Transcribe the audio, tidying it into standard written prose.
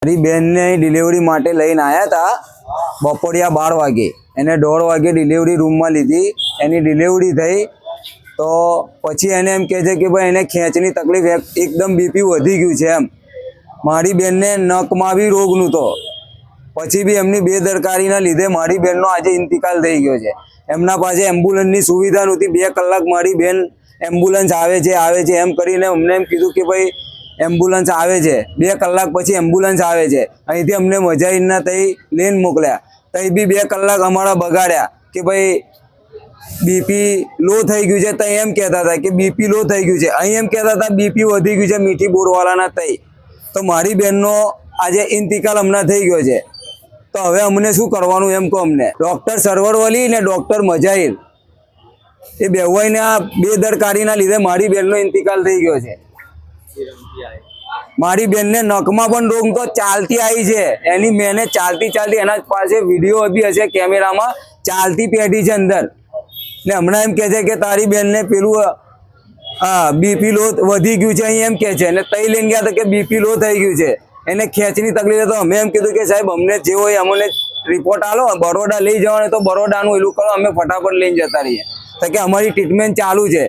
મારી બેનને ડિલિવરી માટે લઈને આવ્યા હતા બપોરિયા 12 વાગે એને 1:30 વાગે ડિલિવરી રૂમમાં લીધી એની ડિલિવરી થઈ તો પછી એને એમ કહે છે કે ભાઈ એને ખેંચની તકલીફ એકદમ બીપી વધી ગયું છે એમ મારી બેનને નકમાં બી રોગ નહોતો પછી બી એમની બેદરકારીના લીધે મારી બેનનો આજે ઇન્તિકાલ થઈ ગયો છે એમના પાસે એમ્બ્યુલન્સની સુવિધા નહોતી 2 કલાક મારી બેન એમ્બ્યુલન્સ આવે છે એમ કરીને અમને એમ કીધું કે ભાઈ एम्बुलन्स आवे छे 2 कलाक पछी एम्बुलन्स आवे छे अहींथी अमने मजाईना तई लेन मोकल्या तई बी 2 कलाक अमारा बगाड्या कि भाई बीपी लो थई गयुं छे तई एम कहेता था कि बीपी लो थई गयुं छे अहीं एम कहेता था बीपी वधी गयुं छे मीठी बोरवालाना तई तो मारी बेननो आजे इंतकाल हमना थई गयो छे तो हवे अमने शुं करवानुं एम को अमने डॉक्टर सरवरवली ने डॉक्टर मजाइल ए बेवईने आ बेदरकारीना लीधे मारी बेननो इंतकाल थई गयो छे। मारी बेन ने नकमा पण रोग तो चालती आई छे एनी मैंने चालती एना पासे विडियो भी हशे कैमरा में चालती पेढ़ी छे अंदर ने हमणा एम कहे छे कि तारी बेन ने पेलू बीपी लो वधी गयुं छे अहीं एम कहे छे ने तई लईने गया तो कि बीपी लो थई गयुं छे एने खेंचनी तकलीफ तो अमे एम कीधुं कि साहेब अमने जे होय अमने रिपोर्ट आलो बरोडा लई जवानुं तो बरोडानुं एलुं करो अमे फटाफट लईने जता रहीए तो कि अमारी ट्रीटमेंट चालू छे।